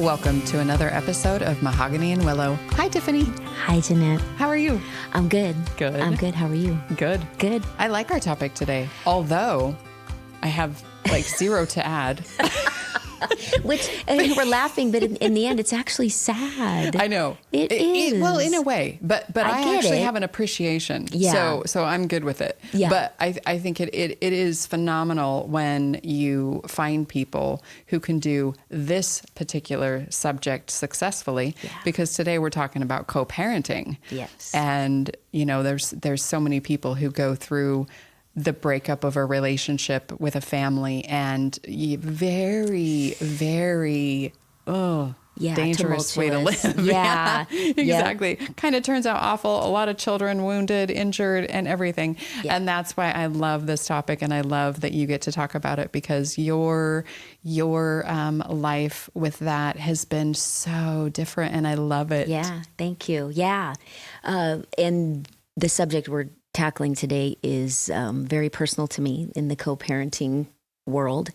Welcome to another episode of Mahogany and Willow. Hi, Tiffany. Hi, Jeanette. How are you? I'm good. Good. I'm good. How are you? Good. Good. I like our topic today, although I have like zero to add. Which we're laughing, but in the end, it's actually sad. I know. It is. Well, in a way, but I actually have an appreciation. Yeah. So I'm good with it. Yeah. But I think it is phenomenal when you find people who can do this particular subject successfully. Yeah. Because today we're talking about co-parenting. Yes. And there's so many people who go through the breakup of a relationship with a family and very, very, dangerous way to live. Yeah. Exactly. Kind of turns out awful. A lot of children wounded, injured, and everything. Yeah. And that's why I love this topic, and I love that you get to talk about it, because your life with that has been so different, and I love it. Yeah. Thank you. Yeah. And the subject we're tackling today is very personal to me in the co-parenting world.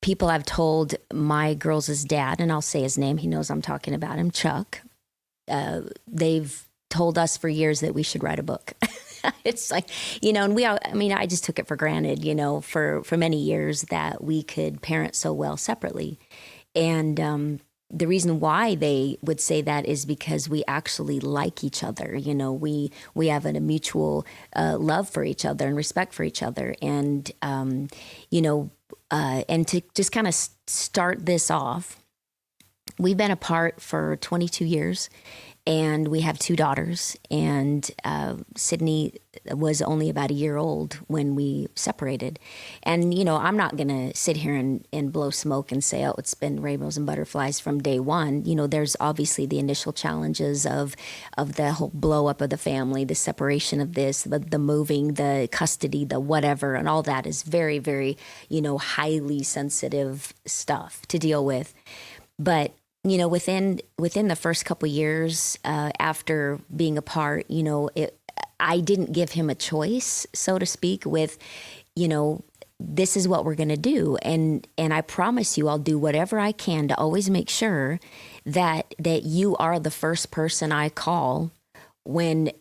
People I've told my girls' dad, and I'll say his name, he knows I'm talking about him, Chuck. They've told us for years that we should write a book. It's like, and I just took it for granted, for many years that we could parent so well separately. And the reason why they would say that is because we actually like each other. We have a mutual love for each other and respect for each other. And, and to just kind of start this off, we've been apart for 22 years. And we have 2 daughters, and Sydney was only about a year old when we separated. And, I'm not going to sit here and blow smoke and say, oh, it's been rainbows and butterflies from day one. There's obviously the initial challenges of the whole blow up of the family, the separation of this, the moving, the custody, the whatever, and all that is very, very, highly sensitive stuff to deal with. But within the first couple of years after being apart, I didn't give him a choice, so to speak, with, this is what we're going to do. And I promise you, I'll do whatever I can to always make sure that you are the first person I call when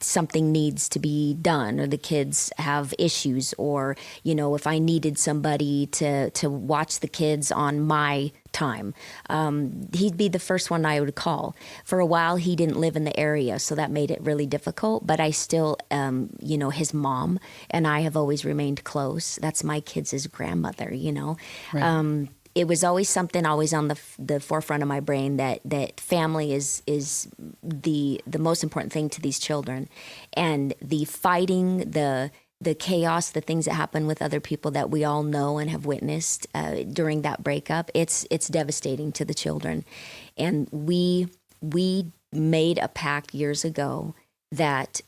something needs to be done, or the kids have issues, or, if I needed somebody to watch the kids on my time, he'd be the first one I would call. For a while, he didn't live in the area, so that made it really difficult, but I still, his mom and I have always remained close. That's my kids' grandmother, Right. It was always something always on the forefront of my brain that family is the most important thing to these children. And the fighting, the chaos, the things that happen with other people that we all know and have witnessed during that breakup, it's devastating to the children. And we made a pact years ago that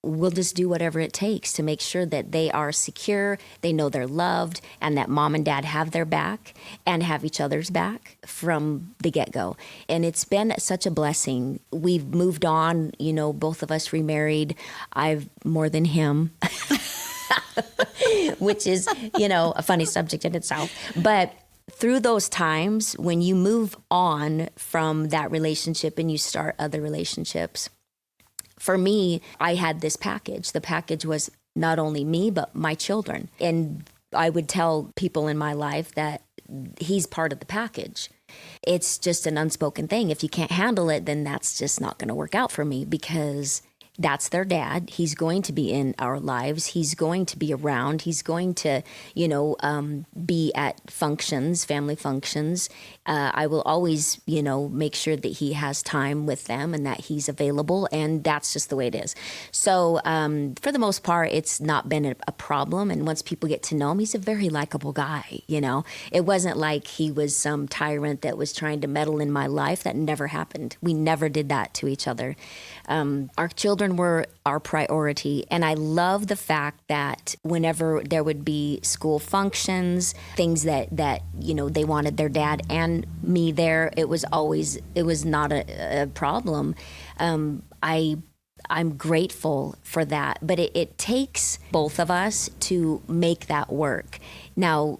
we'll just do whatever it takes to make sure that they are secure, they know they're loved, and that mom and dad have their back and have each other's back from the get-go. And it's been such a blessing. We've moved on, both of us remarried. I've more than him, which is, a funny subject in itself. But through those times, when you move on from that relationship and you start other relationships, for me, I had this package. The package was not only me, but my children. And I would tell people in my life that he's part of the package. It's just an unspoken thing. If you can't handle it, then that's just not going to work out for me, because that's their dad. He's going to be in our lives. He's going to be around. He's going to, be at functions, family functions. I will always, make sure that he has time with them and that he's available. And that's just the way it is. So for the most part, it's not been a problem. And once people get to know him, he's a very likable guy. It wasn't like he was some tyrant that was trying to meddle in my life. That never happened. We never did that to each other. Our children were our priority. And I love the fact that whenever there would be school functions, things that they wanted their dad and me there, it was not a problem. I'm grateful for that. But it takes both of us to make that work. Now,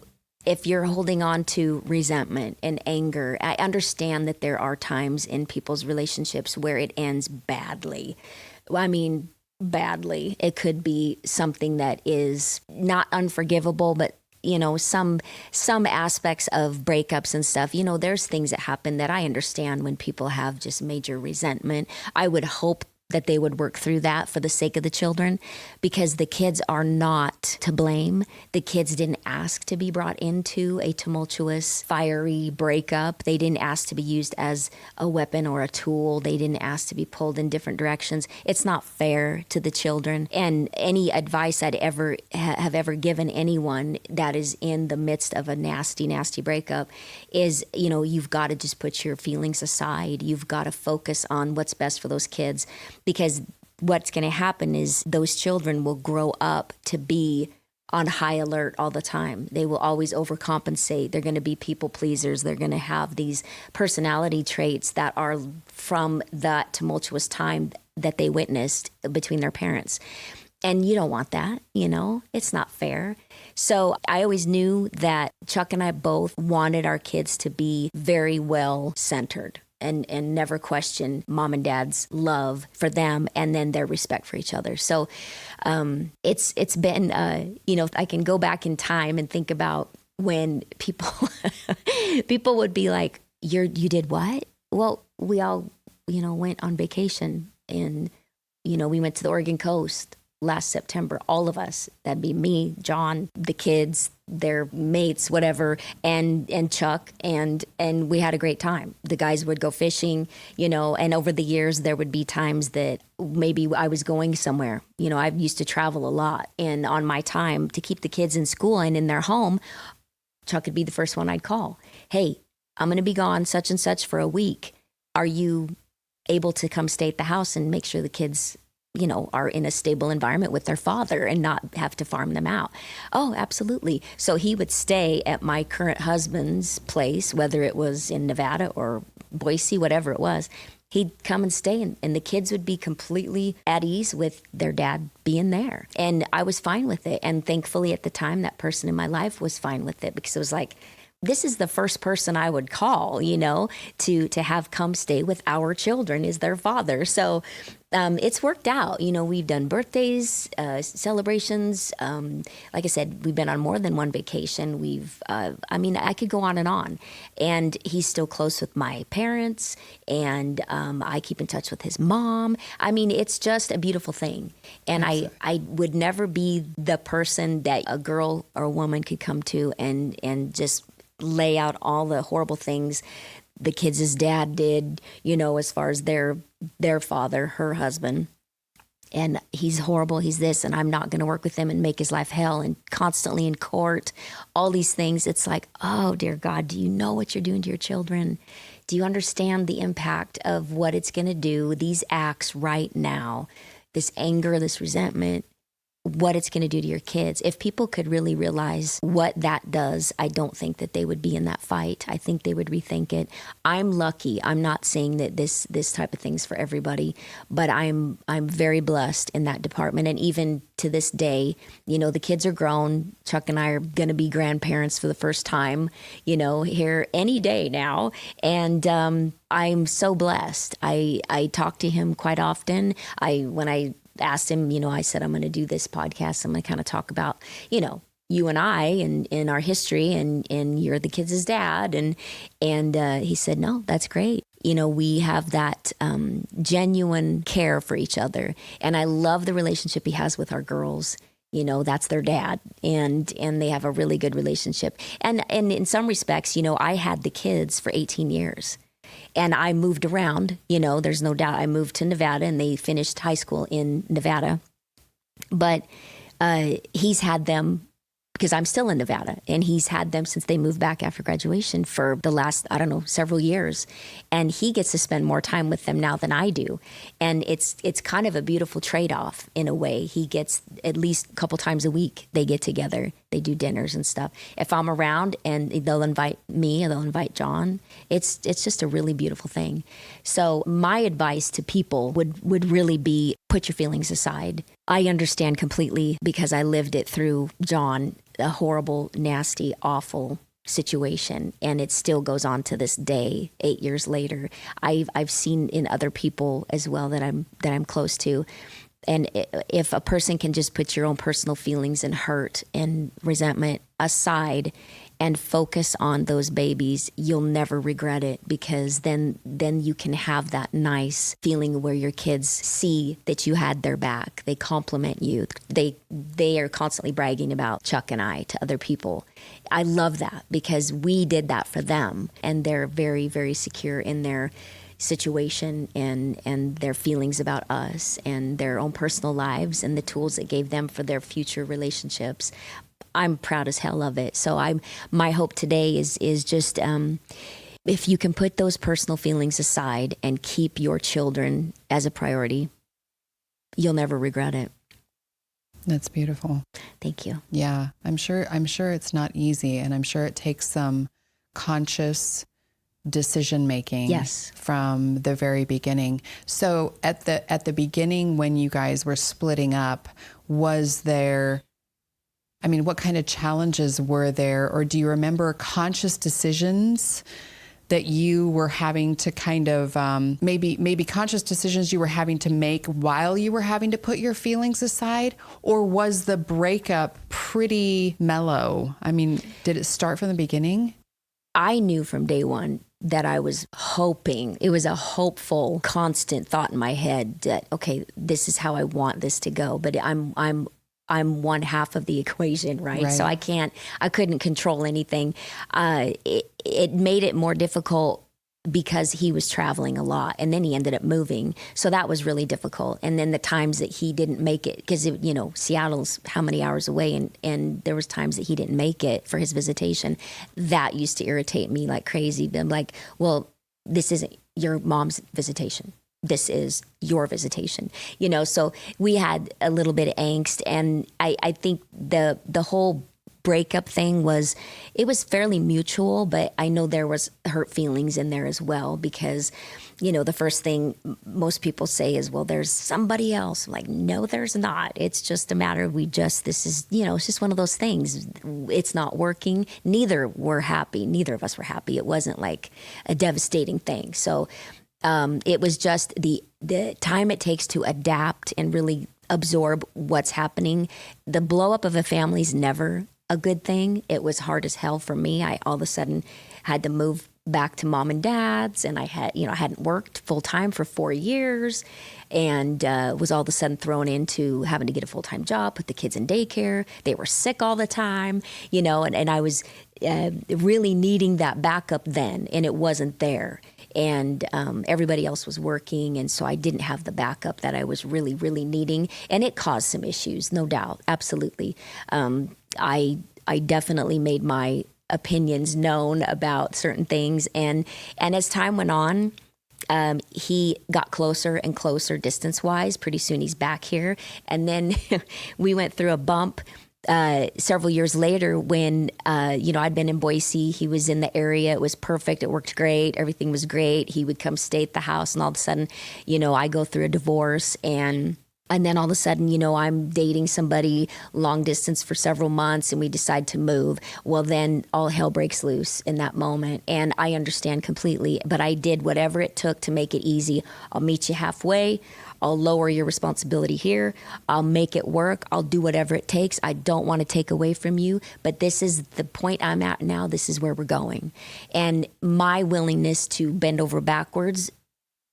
if you're holding on to resentment and anger, I understand that there are times in people's relationships where it ends badly. I mean, badly. It could be something that is not unforgivable, but some aspects of breakups and stuff, there's things that happen that I understand when people have just major resentment. I would hope that they would work through that for the sake of the children, because the kids are not to blame. The kids didn't ask to be brought into a tumultuous, fiery breakup. They didn't ask to be used as a weapon or a tool. They didn't ask to be pulled in different directions. It's not fair to the children. And any advice I'd have ever given anyone that is in the midst of a nasty, nasty breakup is, you've got to just put your feelings aside. You've got to focus on what's best for those kids. Because what's going to happen is those children will grow up to be on high alert all the time. They will always overcompensate. They're going to be people pleasers. They're going to have these personality traits that are from that tumultuous time that they witnessed between their parents. And you don't want that, it's not fair. So I always knew that Chuck and I both wanted our kids to be very well centered. And never question mom and dad's love for them and then their respect for each other. So it's been, I can go back in time and think about when people would be like, you did what? Well, we all, went on vacation and, we went to the Oregon coast last September, all of us. That'd be me, John, the kids, their mates, whatever, and Chuck, and we had a great time. The guys would go fishing, and over the years there would be times that maybe I was going somewhere. I used to travel a lot, and on my time to keep the kids in school and in their home, Chuck would be the first one I'd call. Hey, I'm going to be gone such and such for a week. Are you able to come stay at the house and make sure the kids are in a stable environment with their father and not have to farm them out? Oh, absolutely. So he would stay at my current husband's place, whether it was in Nevada or Boise, whatever it was. He'd come and stay, and the kids would be completely at ease with their dad being there. And I was fine with it. And thankfully at the time, that person in my life was fine with it, because it was like, this is the first person I would call, to have come stay with our children is their father. So it's worked out. We've done birthdays, celebrations. Like I said, we've been on more than one vacation. I could go on. And he's still close with my parents, and I keep in touch with his mom. It's just a beautiful thing. And I would never be the person that a girl or a woman could come to and just lay out all the horrible things the kids' dad did, as far as their father, her husband. And he's horrible, he's this, and I'm not going to work with him and make his life hell, and constantly in court, all these things. It's like, oh, dear God, do you know what you're doing to your children? Do you understand the impact of what it's going to do, these acts right now, this anger, this resentment, what it's going to do to your kids? If people could really realize what that does, I don't think that they would be in that fight. I think they would rethink it. I'm lucky. I'm not saying that this type of thing's for everybody, but I'm very blessed in that department. And even to this day, the kids are grown. Chuck and I are going to be grandparents for the first time, here any day now. And I'm so blessed. I talk to him quite often. When I asked him, I said, I'm going to do this podcast. I'm going to kind of talk about, you and I and our history, and you're the kids' dad. And he said, no, that's great. We have that genuine care for each other. And I love the relationship he has with our girls. That's their dad, and they have a really good relationship. And in some respects, I had the kids for 18 years. And I moved around, there's no doubt. I moved to Nevada, and they finished high school in Nevada. But he's had them, because I'm still in Nevada, and he's had them since they moved back after graduation for the last, several years. And he gets to spend more time with them now than I do. And it's kind of a beautiful trade-off in a way. He gets at least a couple times a week, they get together. They do dinners and stuff. If I'm around, and they'll invite me, or they'll invite John, it's just a really beautiful thing. So my advice to people would really be, put your feelings aside. I understand completely, because I lived it through John, a horrible, nasty, awful situation, and it still goes on to this day, 8 years later. I've seen in other people as well that I'm close to. And if a person can just put your own personal feelings and hurt and resentment aside and focus on those babies, you'll never regret it, because then you can have that nice feeling where your kids see that you had their back. They compliment you. They are constantly bragging about Chuck and I to other people. I love that, because we did that for them, and they're very, very secure in their situation and their feelings about us and their own personal lives and the tools it gave them for their future relationships. I'm proud as hell of it. So my hope today is just if you can put those personal feelings aside and keep your children as a priority, you'll never regret it. That's beautiful. Thank you. Yeah, I'm sure it's not easy, and I'm sure it takes some conscious decision making. Yes. From the very beginning. So at the beginning, when you guys were splitting up, was there, I mean, what kind of challenges were there, or do you remember conscious decisions that you were having to kind of maybe conscious decisions you were having to make while you were having to put your feelings aside? Or was the breakup pretty mellow? I mean, did it start from the beginning? I knew from day one that I was hoping, it was a hopeful, constant thought in my head that, okay, this is how I want this to go. But I'm one half of the equation, right? So I couldn't control anything. It made it more difficult because he was traveling a lot, and then he ended up moving. So that was really difficult. And then the times that he didn't make it, because Seattle's how many hours away, and there was times that he didn't make it for his visitation. That used to irritate me like crazy. I'm like, well, this isn't your mom's visitation. This is your visitation, so we had a little bit of angst. And I think the whole breakup thing was fairly mutual, but I know there was hurt feelings in there as well, because, the first thing most people say is, well, there's somebody else. I'm like, no, there's not. It's just a matter of this is, it's just one of those things. It's not working. Neither of us were happy. It wasn't like a devastating thing. So it was just the time it takes to adapt and really absorb what's happening. The blow up of a family is never a good thing. It was hard as hell for me. I all of a sudden had to move back to mom and dad's, and I hadn't worked full time for 4 years, and was all of a sudden thrown into having to get a full time job, put the kids in daycare. They were sick all the time, and I was really needing that backup then, and it wasn't there. And everybody else was working, and so I didn't have the backup that I was really, really needing. And it caused some issues, no doubt, absolutely. I definitely made my opinions known about certain things, and as time went on, he got closer and closer distance-wise. Pretty soon he's back here, and then we went through a bump several years later when, I'd been in Boise. He was in the area. It was perfect. It worked great. Everything was great. He would come stay at the house, and all of a sudden, I go through a divorce, and then all of a sudden, I'm dating somebody long distance for several months, and we decide to move. Well, then all hell breaks loose in that moment. And I understand completely, but I did whatever it took to make it easy. I'll meet you halfway. I'll lower your responsibility here. I'll make it work. I'll do whatever it takes. I don't want to take away from you, but this is the point I'm at now. This is where we're going. And my willingness to bend over backwards,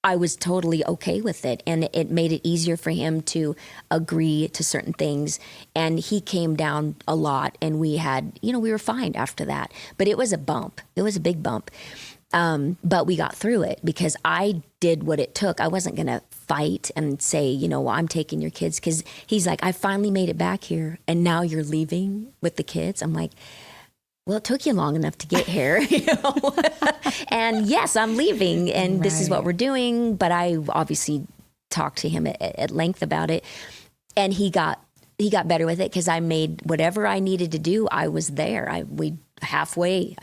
I was totally okay with it. And it made it easier for him to agree to certain things. And he came down a lot, and we were fine after that. But it was a bump. It was a big bump. But we got through it because I did what it took. I wasn't going to fight and say, well, I'm taking your kids. Because he's like, I finally made it back here, and now you're leaving with the kids. I'm like, well, it took you long enough to get here, and yes, I'm leaving, and this is what we're doing. But I obviously talked to him at length about it, and he got better with it because I made whatever I needed to do. I was there. I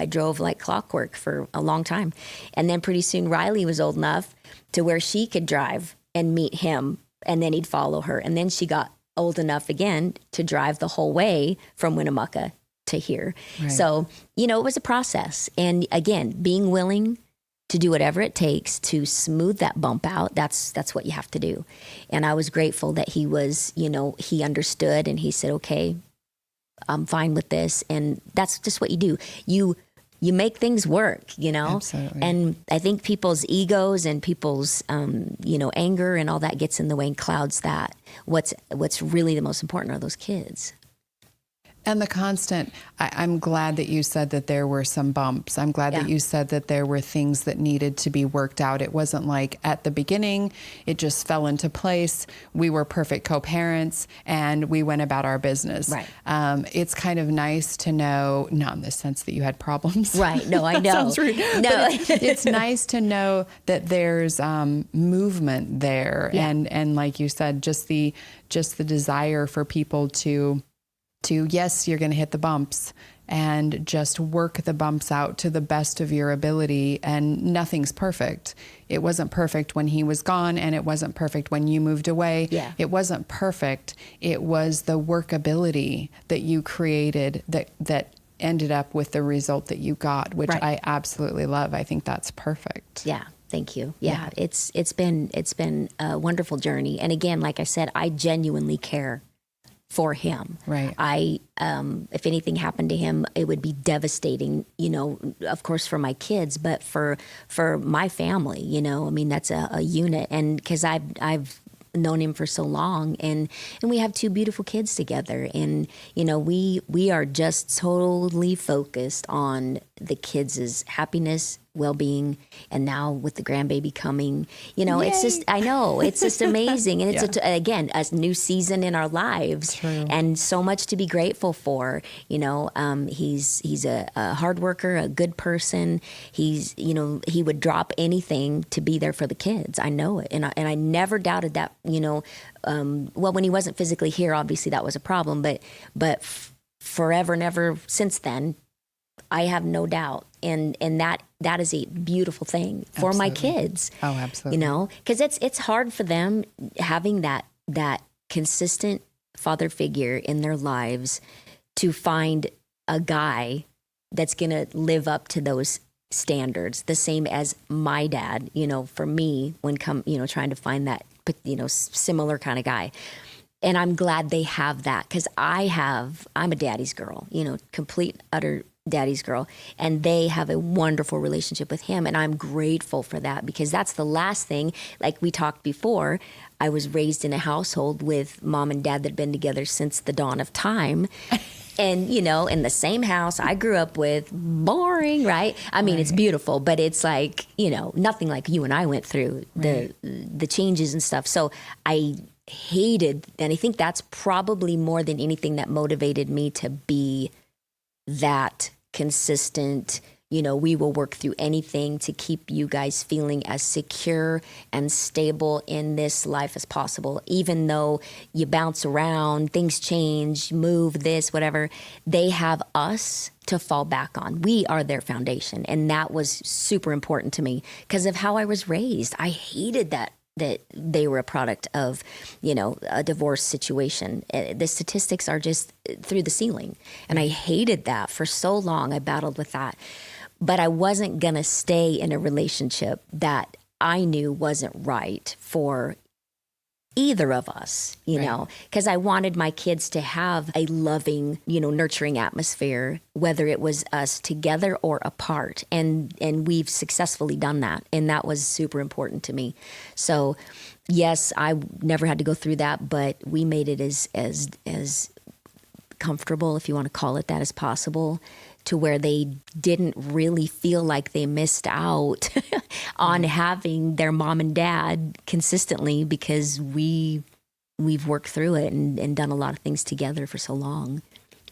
drove like clockwork for a long time, and then pretty soon Riley was old enough to where she could drive and meet him, and then he'd follow her, and then she got old enough again to drive the whole way from Winnemucca to hear. Right. So, you know, it was a process. And again, being willing to do whatever it takes to smooth that bump out, that's what you have to do. And I was grateful that he was, you know, he understood and he said, okay, I'm fine with this. And that's just what you do. You make things work, you know? Absolutely. And I think people's egos and people's, you know, anger and all that gets in the way and clouds that. What's really the most important are those kids. And the constant, I'm glad that you said that there were some bumps. I'm glad that you said that there were things that needed to be worked out. It wasn't like at the beginning, it just fell into place. We were perfect co-parents and we went about our business. Right. It's kind of nice to know, not in the sense that you had problems. Right. No, I know. Sounds rude. No. But it's nice to know that there's movement there. Yeah. And like you said, just the desire for people to yes, you're going to hit the bumps and just work the bumps out to the best of your ability. And nothing's perfect. It wasn't perfect when he was gone and it wasn't perfect when you moved away. Yeah. It wasn't perfect. It was the workability that you created that ended up with the result that you got, which I absolutely love. I think that's perfect. Yeah. Thank you. Yeah. It's been a wonderful journey. And again, like I said, I genuinely care for him. Right. If anything happened to him, it would be devastating, you know, of course for my kids, but for my family, you know, I mean, that's a unit. And cause I've known him for so long and we have two beautiful kids together. And, you know, we are just totally focused on the kids' happiness, well-being, and now with the grandbaby coming, you know, it's just, I know, it's just amazing. And it's, again, a new season in our lives. True. And so much to be grateful for. You know, he's a hard worker, a good person. He's, you know, he would drop anything to be there for the kids. I know it. And I never doubted that, you know, well, when he wasn't physically here, obviously that was a problem, but forever and ever since then, I have no doubt. And that is a beautiful thing for my kids. Oh, absolutely. You know, because it's hard for them having that consistent father figure in their lives to find a guy that's going to live up to those standards, the same as my dad, you know, for me, when trying to find that, you know, similar kind of guy. And I'm glad they have that because I'm a daddy's girl, you know, complete, utter daddy's girl. And they have a wonderful relationship with him. And I'm grateful for that because that's the last thing, like we talked before, I was raised in a household with mom and dad that had been together since the dawn of time. And, you know, in the same house I grew up with, boring, right? I mean, it's beautiful, but it's like, you know, nothing like you and I went through, the changes and stuff. So I hated, and I think that's probably more than anything that motivated me to be that consistent, you know, we will work through anything to keep you guys feeling as secure and stable in this life as possible. Even though you bounce around, things change, move, this, whatever, they have us to fall back on. We are their foundation. And that was super important to me because of how I was raised. I hated that they were a product of, you know, a divorce situation. The statistics are just through the ceiling. And I hated that for so long. I battled with that. But I wasn't going to stay in a relationship that I knew wasn't right for either of us, you know, because I wanted my kids to have a loving, you know, nurturing atmosphere, whether it was us together or apart. And we've successfully done that. And that was super important to me. So yes, I never had to go through that, but we made it as comfortable, if you want to call it that, as possible, to where they didn't really feel like they missed out on having their mom and dad consistently because we've worked through it and done a lot of things together for so long.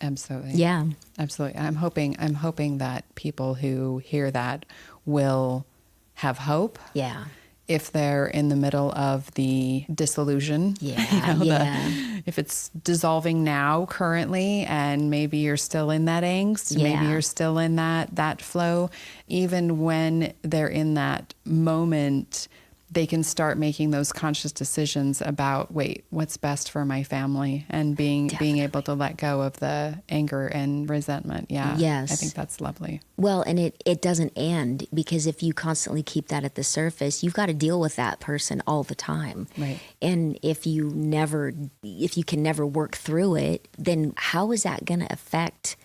Absolutely. Yeah. Absolutely. I'm hoping that people who hear that will have hope. Yeah. If they're in the middle of the disillusion, if it's dissolving now currently, and maybe you're still in that angst, maybe you're still in that flow, even when they're in that moment, they can start making those conscious decisions about, wait, what's best for my family, and being able to let go of the anger and resentment. Yeah. Yes. I think that's lovely. Well, and it doesn't end, because if you constantly keep that at the surface, you've got to deal with that person all the time. Right. And if you can never work through it, then how is that going to affect,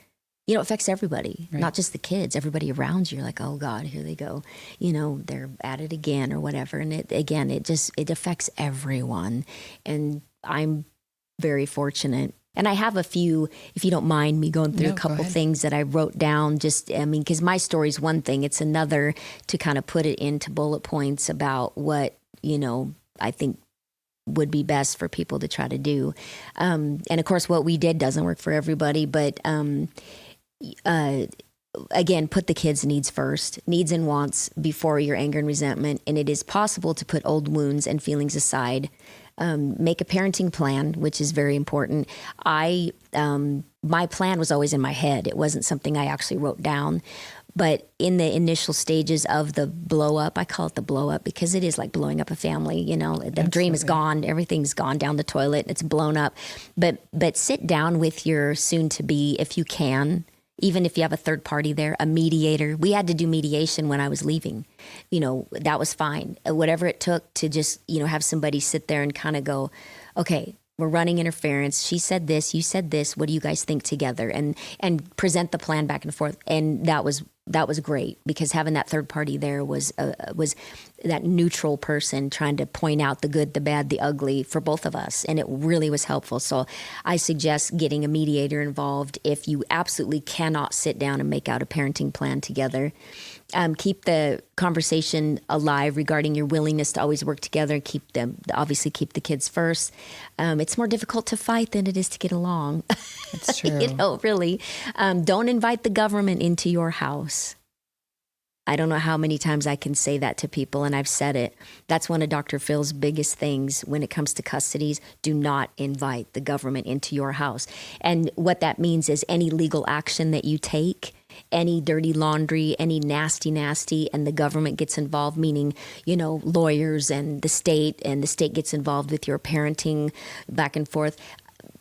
it affects everybody, right. not just the kids, everybody around you. You're like, oh God, here they go. They're at it again or whatever. And it affects everyone. And I'm very fortunate. And I have a few, if you don't mind me going through a couple things that I wrote down, because my story's one thing, it's another to kind of put it into bullet points about what, I think would be best for people to try to do. And of course, what we did doesn't work for everybody, but, again, put the kids' needs first, needs and wants before your anger and resentment. And it is possible to put old wounds and feelings aside. Make a parenting plan, which is very important. My plan was always in my head. It wasn't something I actually wrote down. But in the initial stages of the blow up, I call it the blow up because it is like blowing up a family. The Absolutely. Dream is gone. Everything's gone down the toilet. It's blown up. But sit down with your soon to be, if you can. Even if you have a third party there, a mediator. We had to do mediation when I was leaving. That was fine. Whatever it took to just, have somebody sit there and kind of go, okay, we're running interference. She said this, you said this. What do you guys think together? And present the plan back and forth. And that was great, because having that third party there was that neutral person trying to point out the good, the bad, the ugly for both of us. And it really was helpful. So I suggest getting a mediator involved if you absolutely cannot sit down and make out a parenting plan together. Keep the conversation alive regarding your willingness to always work together. Obviously keep the kids first. It's more difficult to fight than it is to get along. It's true. Really. Don't invite the government into your house. I don't know how many times I can say that to people, and I've said it. That's one of Dr. Phil's biggest things when it comes to custodies. Do not invite the government into your house. And what that means is any legal action that you take, any dirty laundry, any nasty, and the government gets involved, meaning, lawyers and the state gets involved with your parenting back and forth,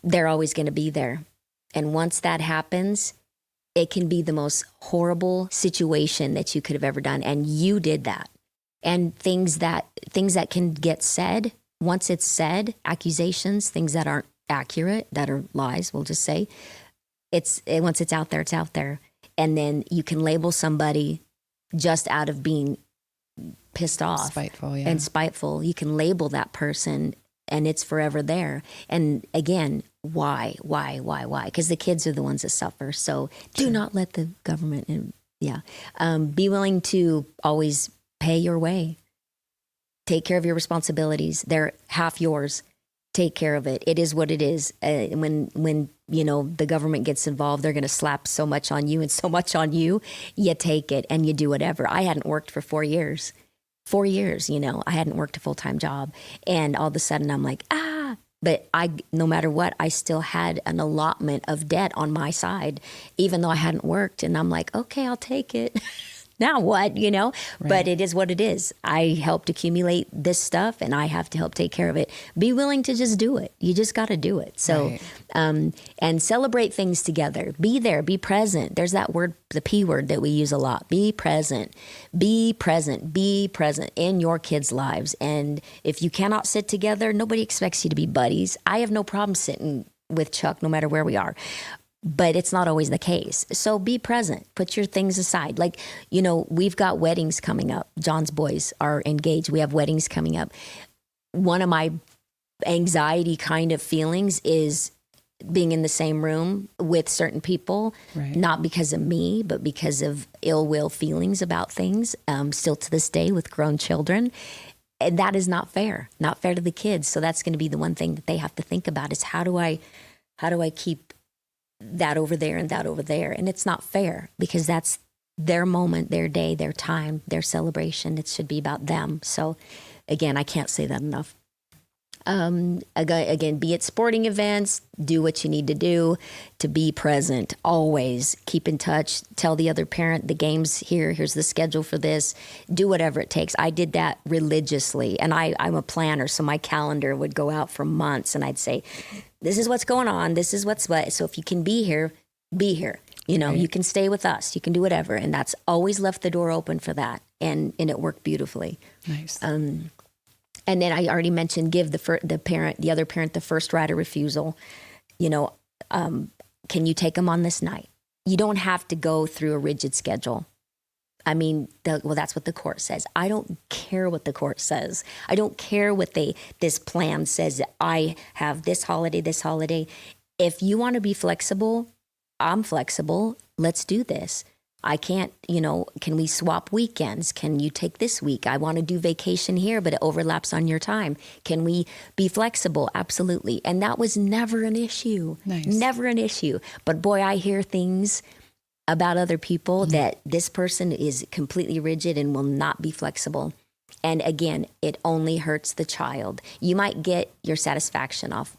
they're always going to be there. And once that happens, it can be the most horrible situation that you could have ever done. And you did that. And things that can get said, once it's said, accusations, things that aren't accurate, that are lies, we'll just say, once it's out there, it's out there. And then you can label somebody just out of being pissed off. Spiteful, yeah. And spiteful. You can label that person and it's forever there. And again, why? Because the kids are the ones that suffer. So do not let the government in. Yeah. Be willing to always pay your way. Take care of your responsibilities. They're half yours. Take care of it. It is what it is. When the government gets involved, they're going to slap so much on you and so much on you. You take it and you do whatever. I hadn't worked for 4 years. 4 years, I hadn't worked a full-time job. And all of a sudden I'm like, but no matter what, I still had an allotment of debt on my side, even though I hadn't worked. And I'm like, okay, I'll take it. Now what, Right. But it is what it is. I helped accumulate this stuff and I have to help take care of it. Be willing to just do it. You just got to do it. So, right. And celebrate things together. Be there, be present. There's that word, the P word that we use a lot. Be present, be present in your kids' lives. And if you cannot sit together, nobody expects you to be buddies. I have no problem sitting with Chuck no matter where we are. But it's not always the case. So be present. Put your things aside. Like, we've got weddings coming up. John's boys are engaged. We have weddings coming up. One of my anxiety kind of feelings is being in the same room with certain people, right. Not because of me, but because of ill will feelings about things, still to this day with grown children. And that is not fair to the kids. So that's going to be the one thing that they have to think about is how do I keep that over there and that over there? And it's not fair because that's their moment, their day, their time, their celebration. It should be about them. So again, I can't say that enough. Again, be at sporting events, do what you need to do to be present. Always keep in touch. Tell the other parent the game's here. Here's the schedule for this. Do whatever it takes. I did that religiously, and I'm a planner, so my calendar would go out for months, and I'd say, "This is what's going on. This is what's what." So if you can be here, be here. You know, you can stay with us. You can do whatever, and that's always left the door open for that, and it worked beautifully. Nice. And then I already mentioned give the other parent the first right of refusal. You know, can you take them on this night? You don't have to go through a rigid schedule. I mean, that's what the court says. I don't care what the court says. I don't care what this plan says. That I have this holiday. If you want to be flexible, I'm flexible. Let's do this. I can't, can we swap weekends? Can you take this week? I want to do vacation here, but it overlaps on your time. Can we be flexible? Absolutely. And that was never an issue. Nice. Never an issue. But boy, I hear things about other people that this person is completely rigid and will not be flexible. And again, it only hurts the child. You might get your satisfaction off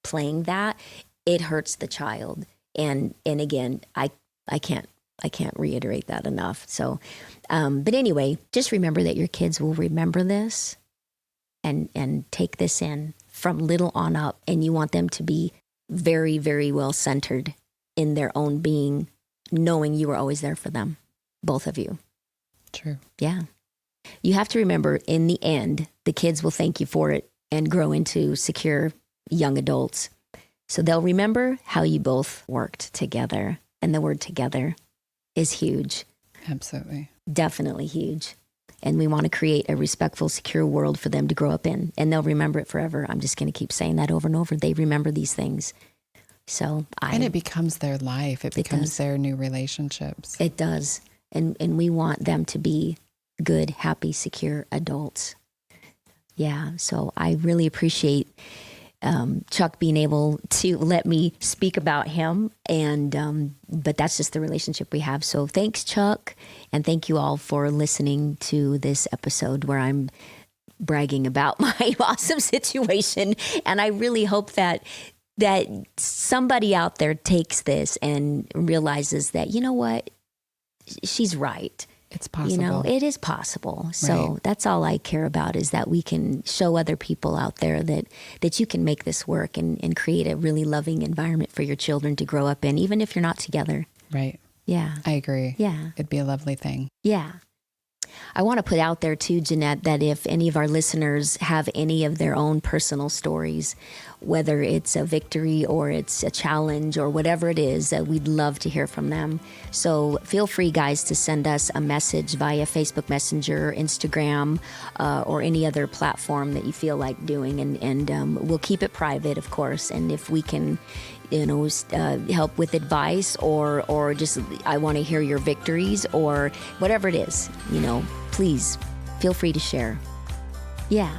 playing that. It hurts the child. And again, I can't reiterate that enough. So, but anyway, just remember that your kids will remember this and take this in from little on up. And you want them to be very, very well centered in their own being, knowing you were always there for them, both of you. True. Yeah. You have to remember, in the end, the kids will thank you for it and grow into secure young adults. So they'll remember how you both worked together. And the word together is huge. Absolutely. Definitely huge. And we want to create a respectful, secure world for them to grow up in. And they'll remember it forever. I'm just going to keep saying that over and over. They remember these things. And it becomes their life. It becomes their new relationships. It does. And we want them to be good, happy, secure adults. Yeah. So I really appreciate Chuck being able to let me speak about him, but that's just the relationship we have. So thanks, Chuck, and thank you all for listening to this episode where I'm bragging about my awesome situation. And I really hope that somebody out there takes this and realizes that, you know what, she's right. It's possible. It is possible. So That's all I care about, is that we can show other people out there that you can make this work and create a really loving environment for your children to grow up in, even if you're not together. Right. Yeah. I agree. Yeah. It'd be a lovely thing. Yeah. I want to put out there too, Jeanette, that if any of our listeners have any of their own personal stories, whether it's a victory or it's a challenge or whatever it is, we'd love to hear from them. So feel free, guys, to send us a message via Facebook Messenger, Instagram, or any other platform that you feel like doing. And we'll keep it private, of course. And if we can, help with advice or just, I want to hear your victories or whatever it is, please feel free to share. Yeah.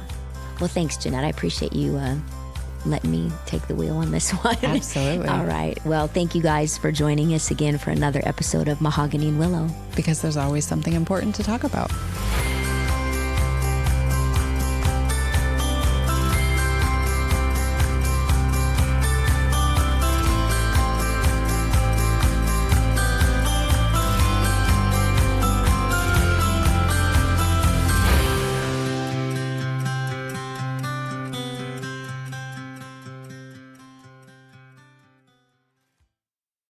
Well, thanks, Jeanette. I appreciate you letting me take the wheel on this one. Absolutely. All right. Well, thank you guys for joining us again for another episode of Mahogany and Willow. Because there's always something important to talk about.